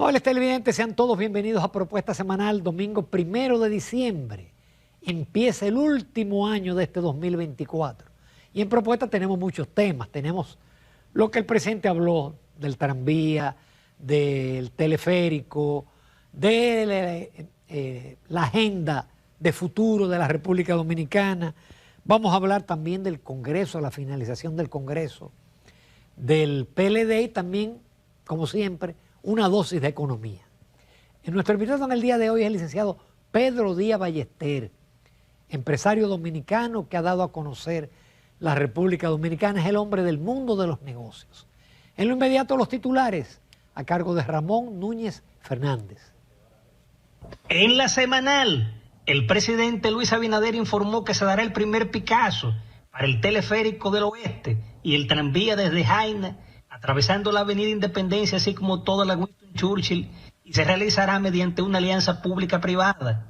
Amables televidentes, sean todos bienvenidos a Propuesta Semanal, domingo 1 de diciembre. Empieza el último año de este 2024. Y en Propuesta tenemos muchos temas. Tenemos lo que el presidente habló del tranvía, del teleférico, de la agenda de futuro de la República Dominicana. Vamos a hablar también del Congreso, la finalización del Congreso, del PLD y también, como siempre, una dosis de economía. Nuestro invitado en el día de hoy es el licenciado Pedro Díaz Ballester, empresario dominicano que ha dado a conocer la República Dominicana, es el hombre del mundo de los negocios. En lo inmediato, los titulares a cargo de Ramón Núñez Fernández. En la semanal, el presidente Luis Abinader informó que se dará el primer Picasso para el teleférico del oeste y el tranvía desde Jaina, atravesando la avenida Independencia, así como toda la Winston Churchill, y se realizará mediante una alianza pública-privada.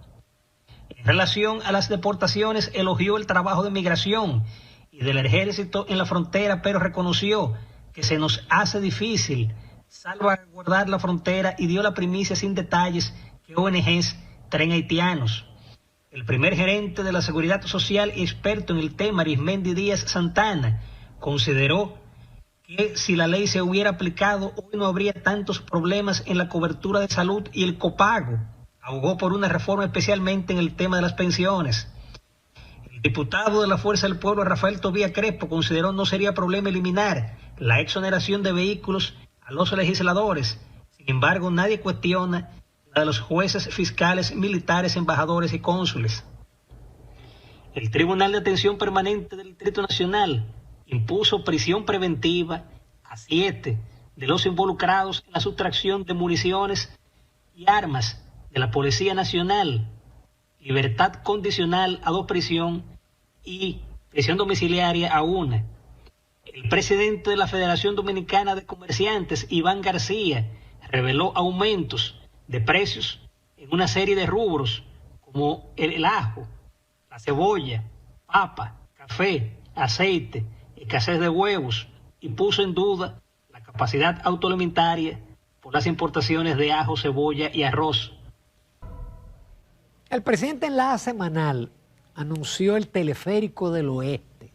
En relación a las deportaciones, elogió el trabajo de migración y del ejército en la frontera, pero reconoció que se nos hace difícil salvaguardar la frontera y dio la primicia sin detalles que ONGs traen haitianos. El primer gerente de la Seguridad Social y experto en el tema, Arismendi Díaz Santana, consideró que si la ley se hubiera aplicado, hoy no habría tantos problemas en la cobertura de salud y el copago. Abogó por una reforma especialmente en el tema de las pensiones. El diputado de la Fuerza del Pueblo, Rafael Tobía Crespo, consideró no sería problema eliminar la exoneración de vehículos a los legisladores. Sin embargo, nadie cuestiona la de los jueces, fiscales, militares, embajadores y cónsules. El Tribunal de Atención Permanente del Distrito Nacional impuso prisión preventiva a 7 de los involucrados en la sustracción de municiones y armas de la Policía Nacional, libertad condicional a 2 prisión y prisión domiciliaria a 1. El presidente de la Federación Dominicana de Comerciantes, Iván García, reveló aumentos de precios en una serie de rubros como el ajo, la cebolla, papa, café, aceite, escasez de huevos, y puso en duda la capacidad autoalimentaria por las importaciones de ajo, cebolla y arroz. El presidente en la semanal anunció el teleférico del oeste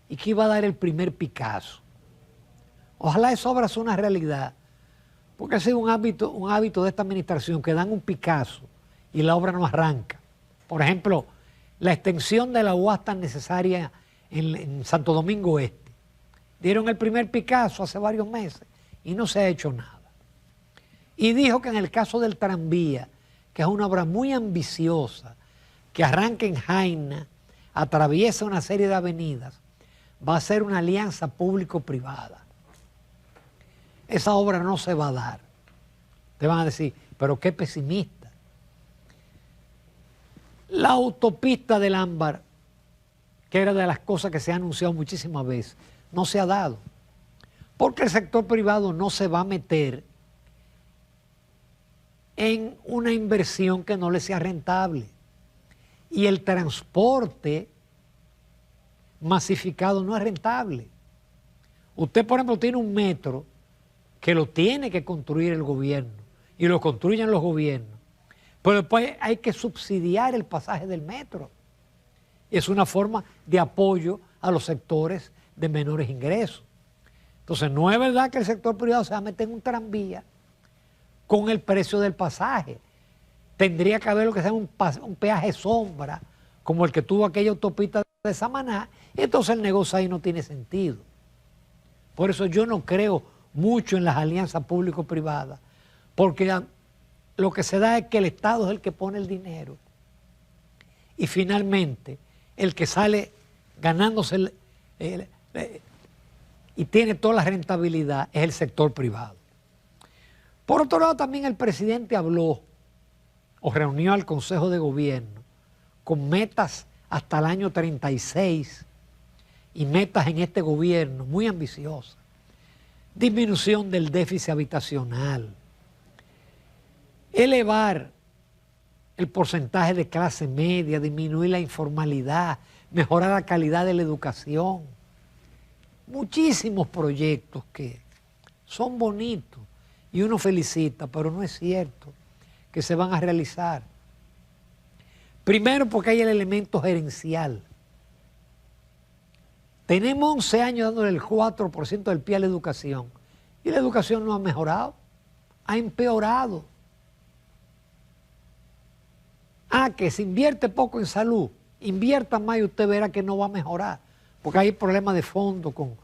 y que iba a dar el primer Picasso. Ojalá esa obra sea una realidad, porque ha sido un hábito de esta administración que dan un Picasso y la obra no arranca. Por ejemplo, la extensión de la UAS tan necesaria en Santo Domingo Este. Dieron el primer Picasso hace varios meses y no se ha hecho nada. Y dijo que en el caso del tranvía, que es una obra muy ambiciosa, que arranca en Jaina, atraviesa una serie de avenidas, va a ser una alianza público-privada. Esa obra no se va a dar. Te van a decir, pero qué pesimista. La autopista del Ámbar, que era de las cosas que se ha anunciado muchísimas veces, no se ha dado. Porque el sector privado no se va a meter en una inversión que no le sea rentable. Y el transporte masificado no es rentable. Usted, por ejemplo, tiene un metro que lo tiene que construir el gobierno y lo construyen los gobiernos. Pero después hay que subsidiar el pasaje del metro. Es una forma de apoyo a los sectores de menores ingresos. Entonces, no es verdad que el sector privado se va a meter en un tranvía con el precio del pasaje. Tendría que haber lo que sea un peaje sombra, como el que tuvo aquella autopista de Samaná, y entonces el negocio ahí no tiene sentido. Por eso yo no creo mucho en las alianzas público-privadas, porque lo que se da es que el Estado es el que pone el dinero y finalmente el que sale ganándose y tiene toda la rentabilidad es el sector privado. Por otro lado, también el presidente habló o reunió al Consejo de Gobierno con metas hasta el año 36 y metas en este gobierno muy ambiciosas. Disminución del déficit habitacional, elevar el porcentaje de clase media, disminuir la informalidad, mejorar la calidad de la educación. Muchísimos proyectos que son bonitos y uno felicita, pero no es cierto que se van a realizar. Primero porque hay el elemento gerencial. Tenemos 11 años dándole el 4% del PIB a la educación y la educación no ha mejorado, ha empeorado. Que se invierte poco en salud, invierta más y usted verá que no va a mejorar, porque hay problemas de fondo con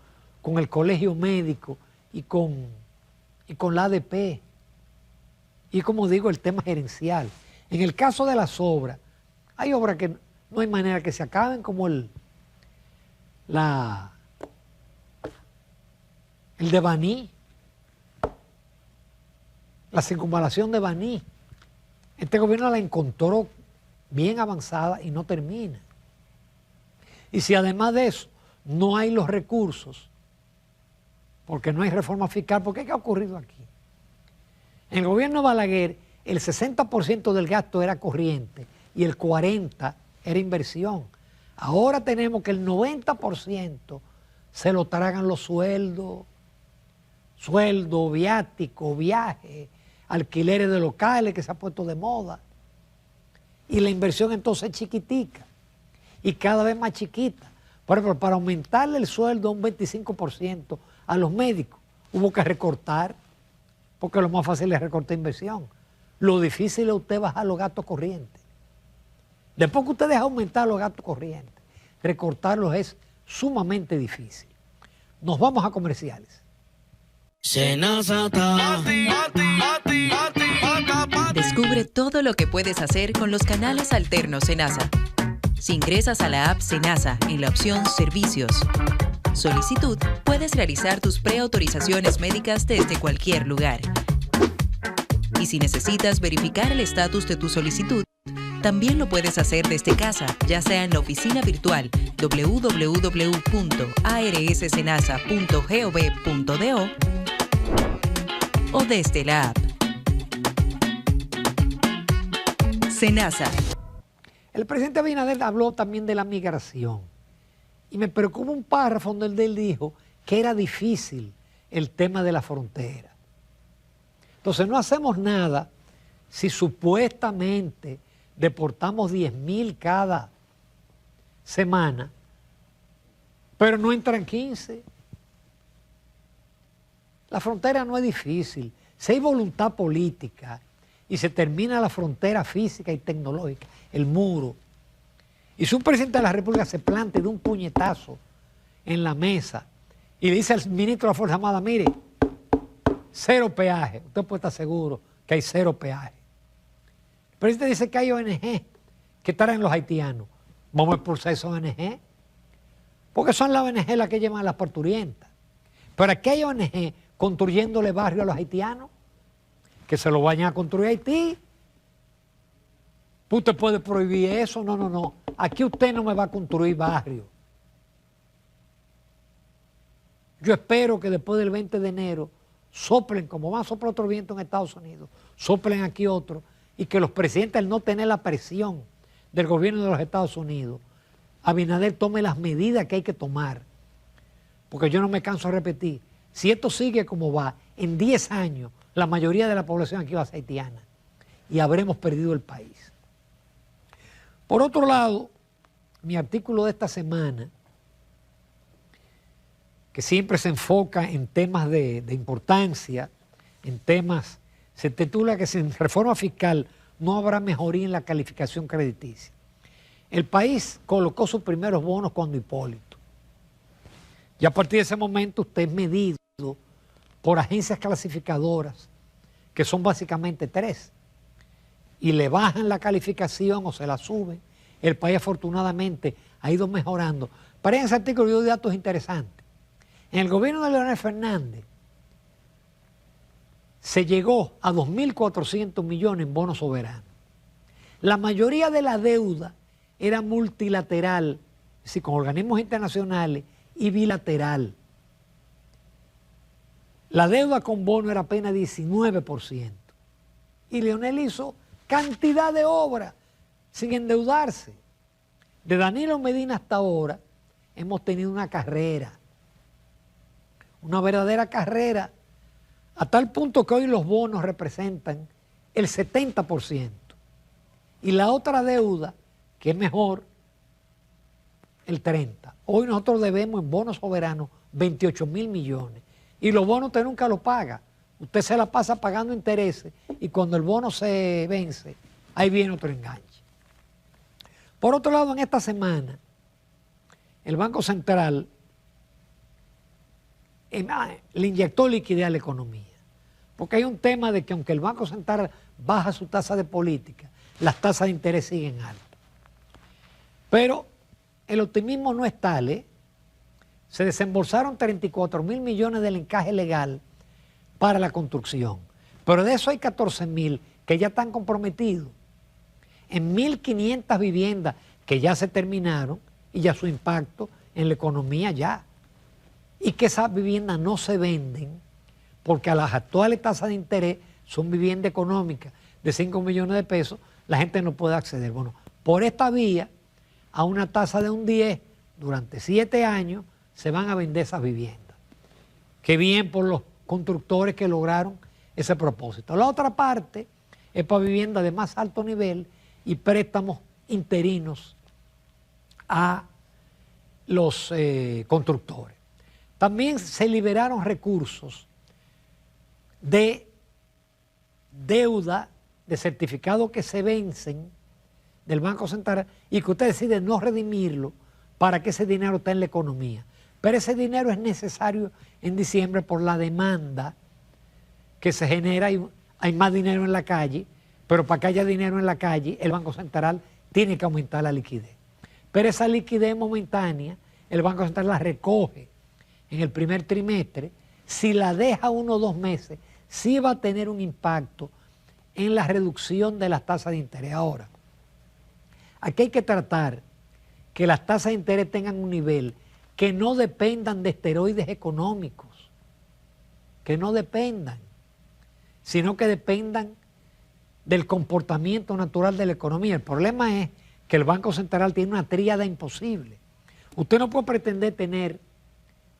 el colegio médico y con la ADP. Y como digo, el tema gerencial. En el caso de las obras, hay obras que no hay manera que se acaben, como el de Baní, la circunvalación de Baní. Este gobierno la encontró bien avanzada y no termina. Y si además de eso no hay los recursos, porque no hay reforma fiscal, ¿por qué ha ocurrido aquí? En el gobierno de Balaguer, el 60% del gasto era corriente y el 40% era inversión. Ahora tenemos que el 90% se lo tragan los sueldos, viáticos, viajes, alquileres de locales que se ha puesto de moda. Y la inversión entonces es chiquitica y cada vez más chiquita. Por ejemplo, para aumentarle el sueldo a un 25% a los médicos, hubo que recortar, porque lo más fácil es recortar inversión. Lo difícil es usted bajar los gastos corrientes. Después que usted deja aumentar los gastos corrientes, recortarlos es sumamente difícil. Nos vamos a comerciales. Descubre todo lo que puedes hacer con los canales alternos Senasa. Si ingresas a la app Senasa en la opción Servicios, Solicitud, puedes realizar tus preautorizaciones médicas desde cualquier lugar. Y si necesitas verificar el estatus de tu solicitud, también lo puedes hacer desde casa, ya sea en la oficina virtual www.arssenasa.gov.do o desde la app. Senasa. El presidente Abinader habló también de la migración y me preocupa un párrafo donde él dijo que era difícil el tema de la frontera. Entonces no hacemos nada si supuestamente deportamos 10.000 cada semana, pero no entran 15. La frontera no es difícil. Si hay voluntad política y se termina la frontera física y tecnológica, el muro, y si un presidente de la República se plante de un puñetazo en la mesa y le dice al ministro de la Fuerza Armada, mire, 0 peaje, usted puede estar seguro que hay 0 peaje. El presidente dice que hay ONG que traen los haitianos. Vamos a expulsar esas ONG, porque son las ONG las que llevan a las parturientas. Pero aquí hay ONG construyéndole barrio a los haitianos, que se lo vayan a construir a Haití. Usted puede prohibir eso. No. Aquí usted no me va a construir barrio. Yo espero que después del 20 de enero soplen, como va a soplar otro viento en Estados Unidos, soplen aquí otro, y que los presidentes, al no tener la presión del gobierno de los Estados Unidos, Abinader tome las medidas que hay que tomar. Porque yo no me canso de repetir, si esto sigue como va, en 10 años la mayoría de la población aquí va a ser haitiana y habremos perdido el país. Por otro lado, mi artículo de esta semana, que siempre se enfoca en temas de importancia, en temas, se titula que sin reforma fiscal no habrá mejoría en la calificación crediticia. El país colocó sus primeros bonos cuando Hipólito. Y a partir de ese momento usted es medido por agencias clasificadoras, que son básicamente 3, y le bajan la calificación o se la suben. El país afortunadamente ha ido mejorando. Para ese artículo yo doy datos interesantes. En el gobierno de Leonel Fernández se llegó a 2.400 millones en bonos soberanos. La mayoría de la deuda era multilateral, es decir, con organismos internacionales, y bilateral. La deuda con bono era apenas 19%. Y Leonel hizo cantidad de obras sin endeudarse. De Danilo Medina hasta ahora hemos tenido una carrera, una verdadera carrera A tal punto que hoy los bonos representan el 70%. Y la otra deuda, que es mejor, el 30%. Hoy nosotros debemos en bonos soberanos 28.000 millones. Y los bonos usted nunca los paga. Usted se la pasa pagando intereses y cuando el bono se vence, ahí viene otro enganche. Por otro lado, en esta semana, el Banco Central le inyectó liquidez a la economía. Porque hay un tema de que aunque el Banco Central baja su tasa de política, las tasas de interés siguen altas. Pero el optimismo no es tal, ¿eh? Se desembolsaron 34.000 millones del encaje legal para la construcción. Pero de eso hay 14.000 que ya están comprometidos en 1.500 viviendas que ya se terminaron y ya su impacto en la economía ya. Y que esas viviendas no se venden porque a las actuales tasas de interés son viviendas económicas de 5 millones de pesos, la gente no puede acceder. Bueno, por esta vía, a una tasa de un 10, durante 7 años, se van a vender esas viviendas. Qué bien por los constructores que lograron ese propósito. La otra parte es para viviendas de más alto nivel y préstamos interinos a los constructores. También se liberaron recursos de deuda, de certificados que se vencen del Banco Central y que usted decide no redimirlo para que ese dinero esté en la economía. Pero ese dinero es necesario en diciembre por la demanda que se genera y hay más dinero en la calle, pero para que haya dinero en la calle, el Banco Central tiene que aumentar la liquidez. Pero esa liquidez momentánea, el Banco Central la recoge en el primer trimestre. Si la deja 1 o 2 meses, sí va a tener un impacto en la reducción de las tasas de interés. Ahora, aquí hay que tratar que las tasas de interés tengan un nivel que no dependan de esteroides económicos, que no dependan, sino que dependan del comportamiento natural de la economía. El problema es que el Banco Central tiene una tríada imposible. Usted no puede pretender tener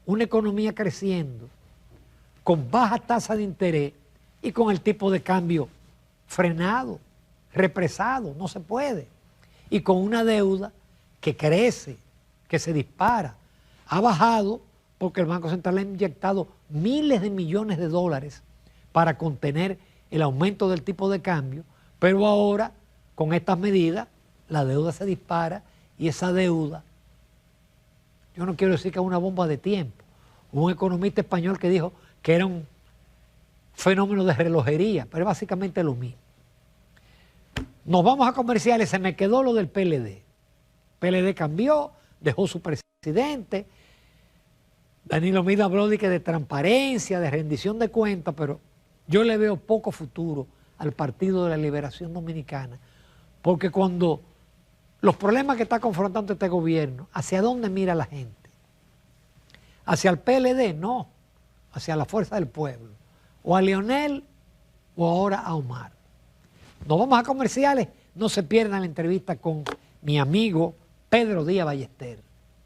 una economía creciendo con baja tasa de interés y con el tipo de cambio frenado, represado, no se puede. Y con una deuda que crece, que se dispara. Ha bajado porque el Banco Central ha inyectado miles de millones de dólares para contener el aumento del tipo de cambio, pero ahora con estas medidas la deuda se dispara y esa deuda, yo no quiero decir que es una bomba de tiempo. Hubo un economista español que dijo que era un fenómeno de relojería, pero es básicamente lo mismo. Nos vamos a comerciales, se me quedó lo del PLD. PLD cambió, dejó su presidente. Danilo Mida habló de transparencia, de rendición de cuentas, pero yo le veo poco futuro al Partido de la Liberación Dominicana, porque cuando los problemas que está confrontando este gobierno, ¿hacia dónde mira la gente? ¿Hacia el PLD? No, hacia la Fuerza del Pueblo, o a Leonel, o ahora a Omar. Nos vamos a comerciales, no se pierdan la entrevista con mi amigo Pedro Díaz Ballester.